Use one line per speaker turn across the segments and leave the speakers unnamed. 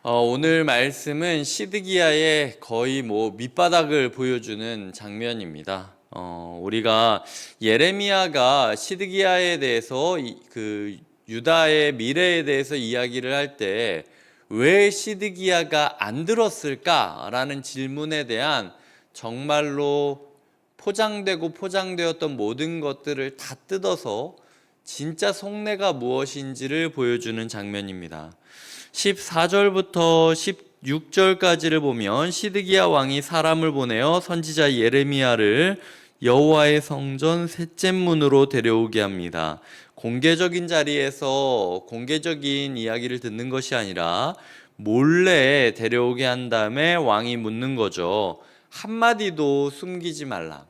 오늘 말씀은 시드기야의 거의 밑바닥을 보여주는 장면입니다. 우리가 예레미야가 시드기야에 대해서 그 유다의 미래에 대해서 이야기를 할 때 왜 시드기야가 안 들었을까라는 질문에 대한 정말로 포장되었던 모든 것들을 다 뜯어서 진짜 속내가 무엇인지를 보여주는 장면입니다. 14절부터 16절까지를 보면 시드기야 왕이 사람을 보내어 선지자 예레미야를 여호와의 성전 셋째 문으로 데려오게 합니다. 공개적인 자리에서 공개적인 이야기를 듣는 것이 아니라 몰래 데려오게 한 다음에 왕이 묻는 거죠. 한마디도 숨기지 말라.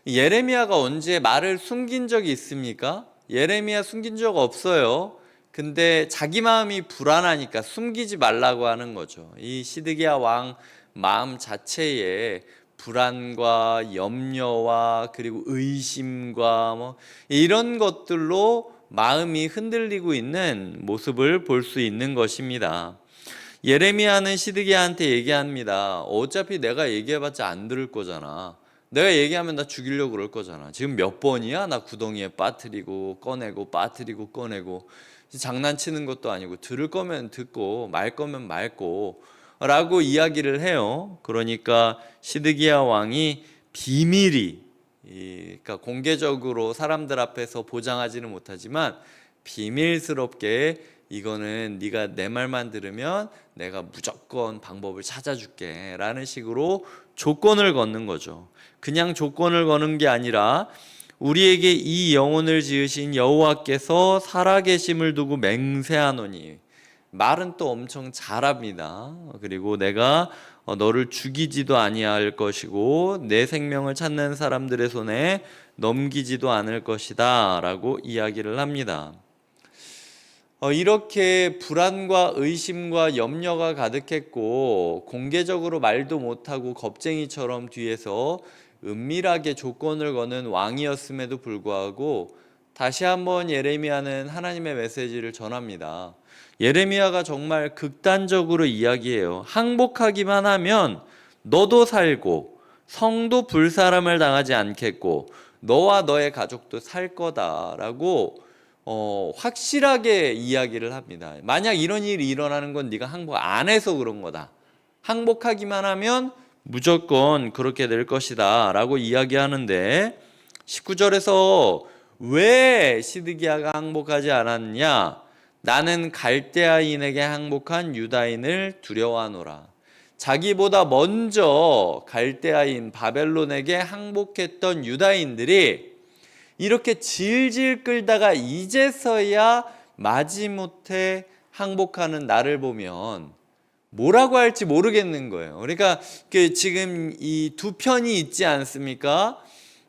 예레미야가 언제 말을 숨긴 적이 있습니까? 예레미야 숨긴 적 없어요. 근데 자기 마음이 불안하니까 숨기지 말라고 하는 거죠. 이 시드기야 왕 마음 자체에 불안과 염려와 그리고 의심과 이런 것들로 마음이 흔들리고 있는 모습을 볼 수 있는 것입니다. 예레미야는 시드기야한테 얘기합니다. 어차피 내가 얘기해봤자 안 들을 거잖아. 내가 얘기하면 나 죽이려고 그럴 거잖아. 지금 몇 번이야? 나 구덩이에 빠뜨리고 꺼내고 빠뜨리고 꺼내고. 장난치는 것도 아니고 들을 거면 듣고 말 거면 말고 라고 이야기를 해요. 그러니까 시드기야 왕이 비밀이, 그러니까 공개적으로 사람들 앞에서 보장하지는 못하지만 비밀스럽게 이거는 네가 내 말만 들으면 내가 무조건 방법을 찾아줄게 라는 식으로 조건을 거는 거죠. 그냥 조건을 거는 게 아니라 우리에게 이 영혼을 지으신 여호와께서 살아계심을 두고 맹세하노니, 말은 또 엄청 잘합니다. 그리고 내가 너를 죽이지도 아니할 것이고 내 생명을 찾는 사람들의 손에 넘기지도 않을 것이다 라고 이야기를 합니다. 이렇게 불안과 의심과 염려가 가득했고 공개적으로 말도 못하고 겁쟁이처럼 뒤에서 은밀하게 조건을 거는 왕이었음에도 불구하고 다시 한번 예레미야는 하나님의 메시지를 전합니다. 예레미야가 정말 극단적으로 이야기해요. 항복하기만 하면 너도 살고 성도 불사람을 당하지 않겠고 너와 너의 가족도 살 거다라고 확실하게 이야기를 합니다. 만약 이런 일이 일어나는 건 네가 항복 안 해서 그런 거다. 항복하기만 하면 무조건 그렇게 될 것이다 라고 이야기하는데 19절에서 왜 시드기야가 항복하지 않았냐? 나는 갈대아인에게 항복한 유다인을 두려워하노라. 자기보다 먼저 갈대아인 바벨론에게 항복했던 유다인들이 이렇게 질질 끌다가 이제서야 마지못해 항복하는 나를 보면 뭐라고 할지 모르겠는 거예요. 그러니까 지금 이 두 편이 있지 않습니까?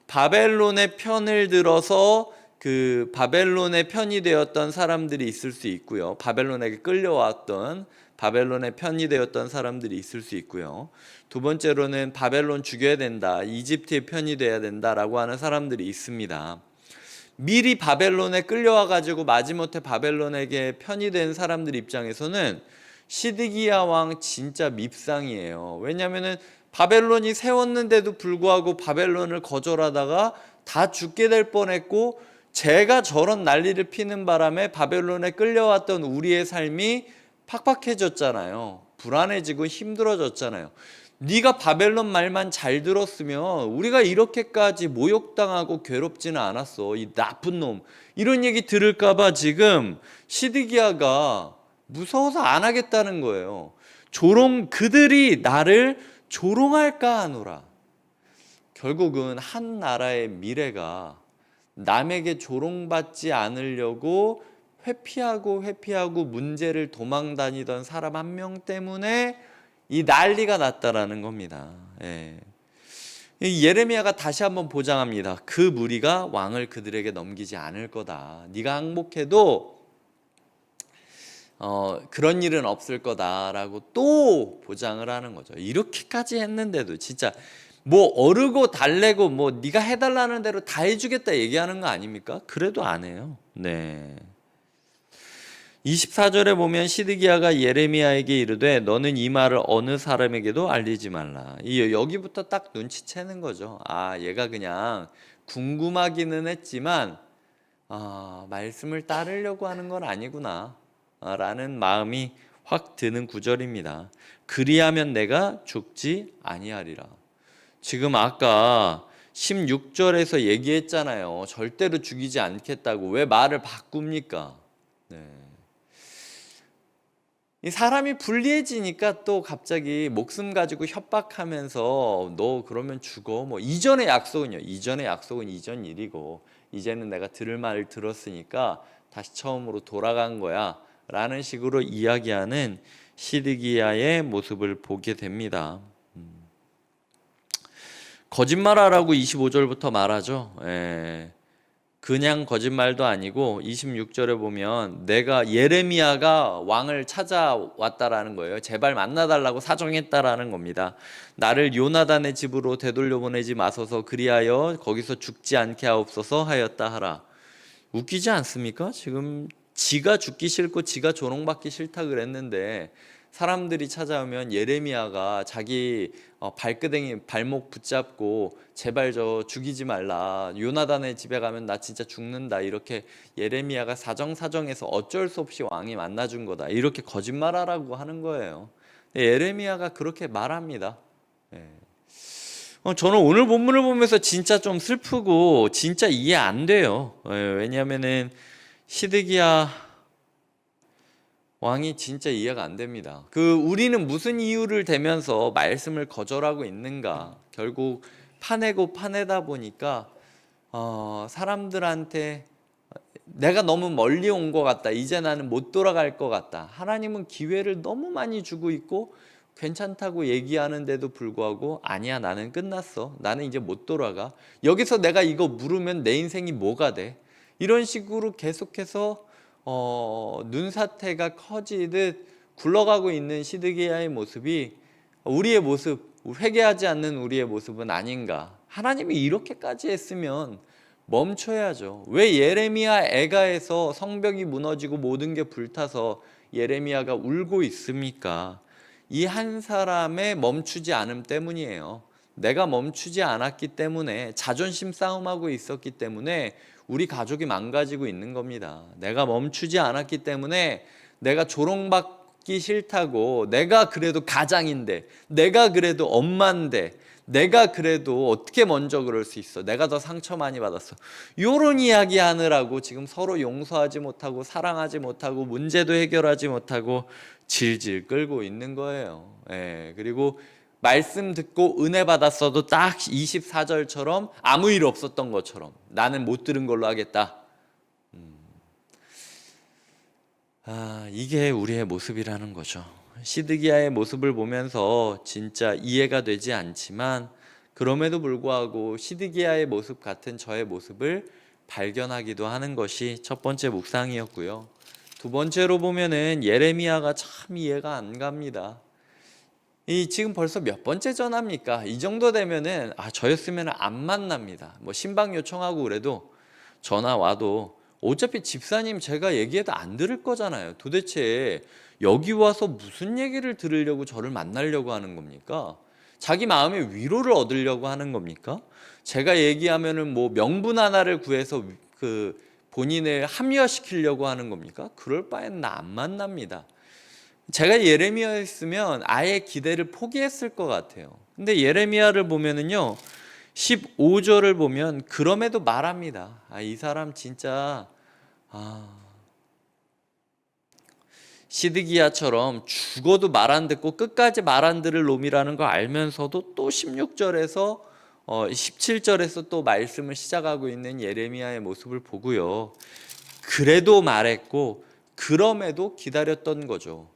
바벨론의 편을 들어서 그 바벨론의 편이 되었던 사람들이 있을 수 있고요. 바벨론에게 끌려왔던 바벨론의 편이 되었던 사람들이 있을 수 있고요. 두 번째로는 바벨론 죽여야 된다, 이집트의 편이 돼야 된다라고 하는 사람들이 있습니다. 미리 바벨론에 끌려와 가지고 마지못해 바벨론에게 편이 된 사람들 입장에서는 시드기야 왕 진짜 밉상이에요. 왜냐하면 바벨론이 세웠는데도 불구하고 바벨론을 거절하다가 다 죽게 될 뻔했고, 제가 저런 난리를 피는 바람에 바벨론에 끌려왔던 우리의 삶이 팍팍해졌잖아요. 불안해지고 힘들어졌잖아요. 네가 바벨론 말만 잘 들었으면 우리가 이렇게까지 모욕당하고 괴롭지는 않았어, 이 나쁜 놈. 이런 얘기 들을까봐 지금 시드기야가 무서워서 안 하겠다는 거예요. 그들이 나를 조롱할까 하노라. 결국은 한 나라의 미래가 남에게 조롱받지 않으려고 회피하고 문제를 도망다니던 사람 한 명 때문에 이 난리가 났다라는 겁니다. 예레미야가 다시 한번 보장합니다. 그 무리가 왕을 그들에게 넘기지 않을 거다. 네가 항복해도 그런 일은 없을 거다라고 또 보장을 하는 거죠. 이렇게까지 했는데도 진짜 어르고 달래고 네가 해달라는 대로 다 해주겠다 얘기하는 거 아닙니까? 그래도 안 해요. 네. 24절에 보면 시드기야가 예레미야에게 이르되 너는 이 말을 어느 사람에게도 알리지 말라. 여기부터 딱 눈치채는 거죠. 아, 얘가 그냥 궁금하기는 했지만 말씀을 따르려고 하는 건 아니구나 라는 마음이 확 드는 구절입니다. 그리하면 내가 죽지 아니하리라. 지금 아까 16절에서 얘기했잖아요. 절대로 죽이지 않겠다고. 왜 말을 바꿉니까? 네. 이 사람이 불리해지니까 또 갑자기 목숨 가지고 협박하면서 너 그러면 죽어. 뭐 이전의 약속은요. 이전의 약속은 이전 일이고 이제는 내가 들을 말을 들었으니까 다시 처음으로 돌아간 거야. 라는 식으로 이야기하는 시드기야의 모습을 보게 됩니다. 거짓말하라고 25절부터 말하죠. 그냥 거짓말도 아니고 26절에 보면 내가 예레미야가 왕을 찾아왔다라는 거예요. 제발 만나달라고 사정했다라는 겁니다. 나를 요나단의 집으로 되돌려 보내지 마소서 그리하여 거기서 죽지 않게 하옵소서 하였다 하라. 웃기지 않습니까? 지금 지가 죽기 싫고 지가 조롱받기 싫다 그랬는데 사람들이 찾아오면 예레미야가 자기 발끄댕이 발목 붙잡고 제발 저 죽이지 말라. 요나단의 집에 가면 나 진짜 죽는다. 이렇게 예레미야가 사정사정해서 어쩔 수 없이 왕이 만나준 거다. 이렇게 거짓말하라고 하는 거예요. 예레미야가 그렇게 말합니다. 저는 오늘 본문을 보면서 진짜 좀 슬프고 진짜 이해 안 돼요. 왜냐하면은 시드기야 왕이 진짜 이해가 안 됩니다. 우리는 무슨 이유를 대면서 말씀을 거절하고 있는가? 결국 파내고 파내다 보니까 사람들한테 내가 너무 멀리 온 것 같다. 이제 나는 못 돌아갈 것 같다. 하나님은 기회를 너무 많이 주고 있고 괜찮다고 얘기하는데도 불구하고 아니야, 나는 끝났어. 나는 이제 못 돌아가. 여기서 내가 이거 물으면 내 인생이 뭐가 돼? 이런 식으로 계속해서 눈사태가 커지듯 굴러가고 있는 시드기야의 모습이 우리의 모습, 회개하지 않는 우리의 모습은 아닌가. 하나님이 이렇게까지 했으면 멈춰야죠. 왜 예레미야 애가에서 성벽이 무너지고 모든 게 불타서 예레미야가 울고 있습니까? 이 한 사람의 멈추지 않음 때문이에요. 내가 멈추지 않았기 때문에 자존심 싸움하고 있었기 때문에 우리 가족이 망가지고 있는 겁니다. 내가 멈추지 않았기 때문에 내가 조롱받기 싫다고 내가 그래도 가장인데 내가 그래도 엄마인데 내가 그래도 어떻게 먼저 그럴 수 있어. 내가 더 상처 많이 받았어. 이런 이야기 하느라고 지금 서로 용서하지 못하고 사랑하지 못하고 문제도 해결하지 못하고 질질 끌고 있는 거예요. 그리고 말씀 듣고 은혜 받았어도 딱 24절처럼 아무 일 없었던 것처럼 나는 못 들은 걸로 하겠다. 이게 우리의 모습이라는 거죠. 시드기야의 모습을 보면서 진짜 이해가 되지 않지만 그럼에도 불구하고 시드기야의 모습 같은 저의 모습을 발견하기도 하는 것이 첫 번째 묵상이었고요. 두 번째로 보면은 예레미야가 참 이해가 안 갑니다. 지금 벌써 몇 번째 전화입니까? 이 정도 되면은 저였으면 안 만납니다. 뭐 신방 요청하고 그래도 전화 와도 어차피 집사님 제가 얘기해도 안 들을 거잖아요. 도대체 여기 와서 무슨 얘기를 들으려고 저를 만나려고 하는 겁니까? 자기 마음의 위로를 얻으려고 하는 겁니까? 제가 얘기하면은 뭐 명분 하나를 구해서 본인을 합리화시키려고 하는 겁니까? 그럴 바엔 나 안 만납니다. 제가 예레미야였으면 아예 기대를 포기했을 것 같아요. 근데 예레미야를 보면은요, 15절을 보면 그럼에도 말합니다. 이 사람 진짜 시드기야처럼 죽어도 말 안 듣고 끝까지 말 안 들을 놈이라는 걸 알면서도 또 16절에서 17절에서 또 말씀을 시작하고 있는 예레미야의 모습을 보고요. 그래도 말했고 그럼에도 기다렸던 거죠.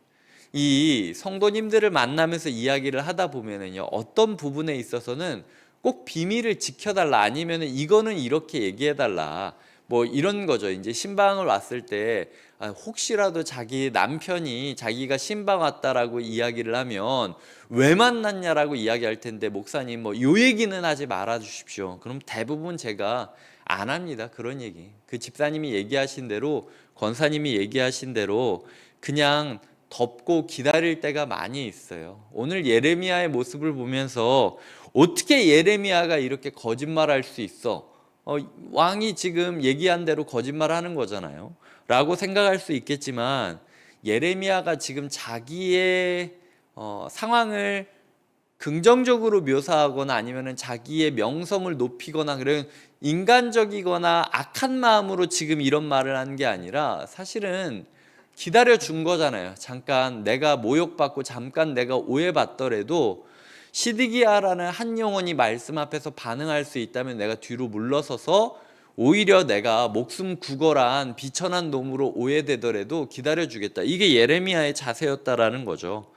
이 성도님들을 만나면서 이야기를 하다 보면은요, 어떤 부분에 있어서는 꼭 비밀을 지켜달라, 아니면은 이거는 이렇게 얘기해달라, 뭐 이런 거죠. 이제 신방을 왔을 때 혹시라도 자기 남편이 자기가 신방 왔다라고 이야기를 하면 왜 만났냐라고 이야기할 텐데, 목사님 뭐 요 얘기는 하지 말아 주십시오. 그럼 대부분 제가 안 합니다. 그런 얘기. 그 집사님이 얘기하신 대로 권사님이 얘기하신 대로 그냥 덮고 기다릴 때가 많이 있어요. 오늘 예레미야의 모습을 보면서 어떻게 예레미야가 이렇게 거짓말할 수 있어? 왕이 지금 얘기한 대로 거짓말하는 거잖아요. 라고 생각할 수 있겠지만 예레미야가 지금 자기의 상황을 긍정적으로 묘사하거나 아니면은 자기의 명성을 높이거나 그런 인간적이거나 악한 마음으로 지금 이런 말을 하는 게 아니라 사실은 기다려 준 거잖아요. 잠깐 내가 모욕받고 잠깐 내가 오해받더라도 시드기야라는 한 영혼이 말씀 앞에서 반응할 수 있다면 내가 뒤로 물러서서 오히려 내가 목숨 구걸한 비천한 놈으로 오해되더라도 기다려주겠다. 이게 예레미야의 자세였다라는 거죠.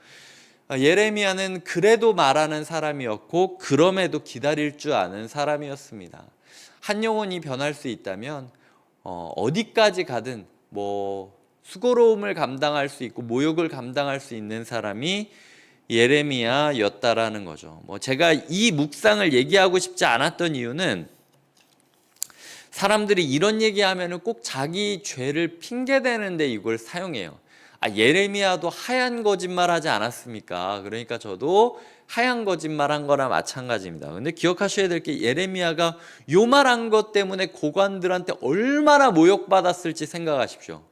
예레미야는 그래도 말하는 사람이었고 그럼에도 기다릴 줄 아는 사람이었습니다. 한 영혼이 변할 수 있다면 어디까지 가든 수고로움을 감당할 수 있고 모욕을 감당할 수 있는 사람이 예레미야였다라는 거죠. 제가 이 묵상을 얘기하고 싶지 않았던 이유는 사람들이 이런 얘기하면은 꼭 자기 죄를 핑계대는데 이걸 사용해요. 예레미야도 하얀 거짓말 하지 않았습니까? 그러니까 저도 하얀 거짓말 한 거나 마찬가지입니다. 근데 기억하셔야 될 게 예레미야가 요 말한 것 때문에 고관들한테 얼마나 모욕받았을지 생각하십시오.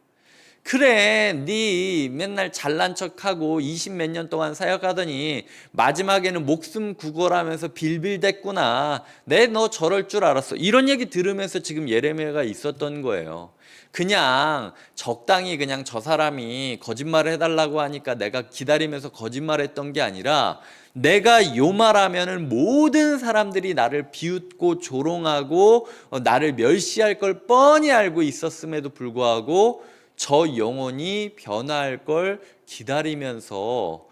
그래, 네 맨날 잘난 척하고 20몇 년 동안 사역하더니 마지막에는 목숨 구걸하면서 빌빌댔구나. 너 저럴 줄 알았어. 이런 얘기 들으면서 지금 예레미야가 있었던 거예요. 그냥 적당히 그냥 저 사람이 거짓말을 해달라고 하니까 내가 기다리면서 거짓말했던 게 아니라 내가 요 말하면은 모든 사람들이 나를 비웃고 조롱하고 나를 멸시할 걸 뻔히 알고 있었음에도 불구하고 저 영혼이 변화할 걸 기다리면서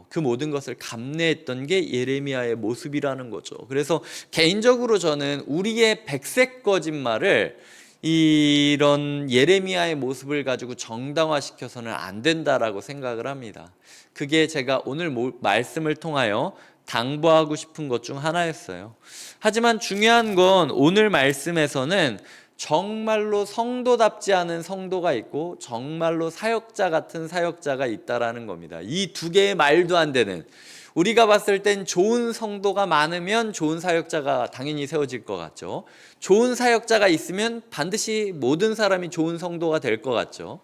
그 모든 것을 감내했던 게 예레미야의 모습이라는 거죠. 그래서 개인적으로 저는 우리의 백색 거짓말을 이런 예레미야의 모습을 가지고 정당화시켜서는 안 된다라고 생각을 합니다. 그게 제가 오늘 말씀을 통하여 당부하고 싶은 것 중 하나였어요. 하지만 중요한 건 오늘 말씀에서는 정말로 성도답지 않은 성도가 있고 정말로 사역자 같은 사역자가 있다라는 겁니다. 이 두 개의 말도 안 되는, 우리가 봤을 땐 좋은 성도가 많으면 좋은 사역자가 당연히 세워질 것 같죠. 좋은 사역자가 있으면 반드시 모든 사람이 좋은 성도가 될 것 같죠.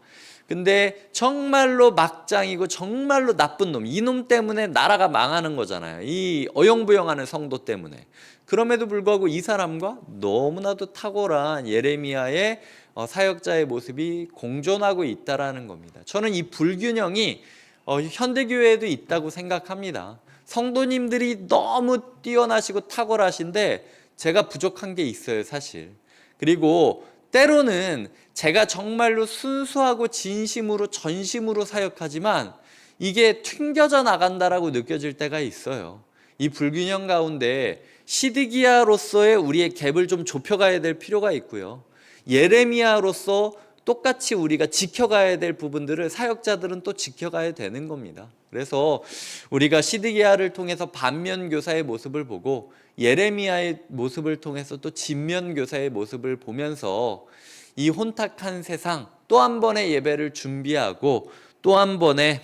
근데 정말로 막장이고 정말로 나쁜 놈, 이 놈 때문에 나라가 망하는 거잖아요. 이 어영부영하는 성도 때문에. 그럼에도 불구하고 이 사람과 너무나도 탁월한 예레미야의 사역자의 모습이 공존하고 있다라는 겁니다. 저는 이 불균형이 현대교회에도 있다고 생각합니다. 성도님들이 너무 뛰어나시고 탁월하신데 제가 부족한 게 있어요, 사실. 그리고 때로는 제가 정말로 순수하고 진심으로 전심으로 사역하지만 이게 튕겨져 나간다라고 느껴질 때가 있어요. 이 불균형 가운데 시드기야로서의 우리의 갭을 좀 좁혀가야 될 필요가 있고요. 예레미야로서 똑같이 우리가 지켜가야 될 부분들을 사역자들은 또 지켜가야 되는 겁니다. 그래서 우리가 시드기야를 통해서 반면교사의 모습을 보고 예레미야의 모습을 통해서 또 진면교사의 모습을 보면서 이 혼탁한 세상 또 한 번의 예배를 준비하고 또 한 번의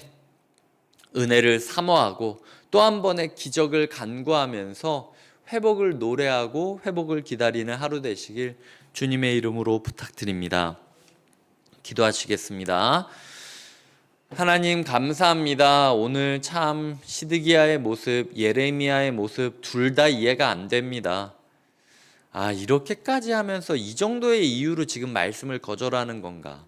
은혜를 사모하고 또 한 번의 기적을 간구하면서 회복을 노래하고 회복을 기다리는 하루 되시길 주님의 이름으로 부탁드립니다. 기도하시겠습니다. 하나님 감사합니다. 오늘 참 시드기야의 모습, 예레미야의 모습 둘 다 이해가 안 됩니다. 이렇게까지 하면서 이 정도의 이유로 지금 말씀을 거절하는 건가?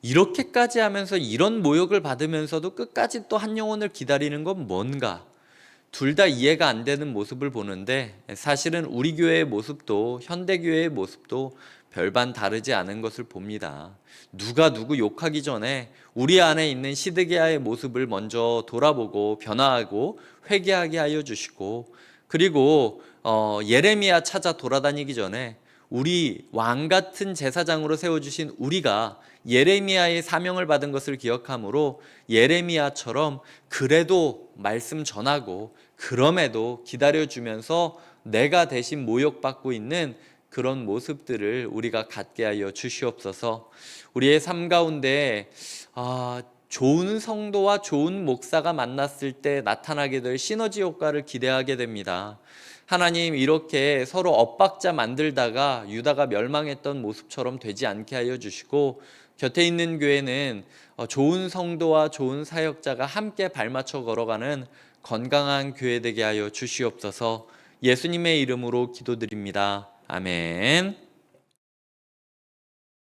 이렇게까지 하면서 이런 모욕을 받으면서도 끝까지 또 한 영혼을 기다리는 건 뭔가? 둘 다 이해가 안 되는 모습을 보는데 사실은 우리 교회의 모습도 현대교회의 모습도 별반 다르지 않은 것을 봅니다. 누가 누구 욕하기 전에 우리 안에 있는 시드기야의 모습을 먼저 돌아보고 변화하고 회개하게 하여 주시고, 그리고 예레미야 찾아 돌아다니기 전에 우리 왕 같은 제사장으로 세워주신 우리가 예레미야의 사명을 받은 것을 기억함으로 예레미야처럼 그래도 말씀 전하고 그럼에도 기다려주면서 내가 대신 모욕받고 있는 그런 모습들을 우리가 갖게 하여 주시옵소서. 우리의 삶 가운데 좋은 성도와 좋은 목사가 만났을 때 나타나게 될 시너지 효과를 기대하게 됩니다. 하나님, 이렇게 서로 엇박자 만들다가 유다가 멸망했던 모습처럼 되지 않게 하여 주시고, 곁에 있는 교회는 좋은 성도와 좋은 사역자가 함께 발맞춰 걸어가는 건강한 교회 되게 하여 주시옵소서. 예수님의 이름으로 기도드립니다. 아멘.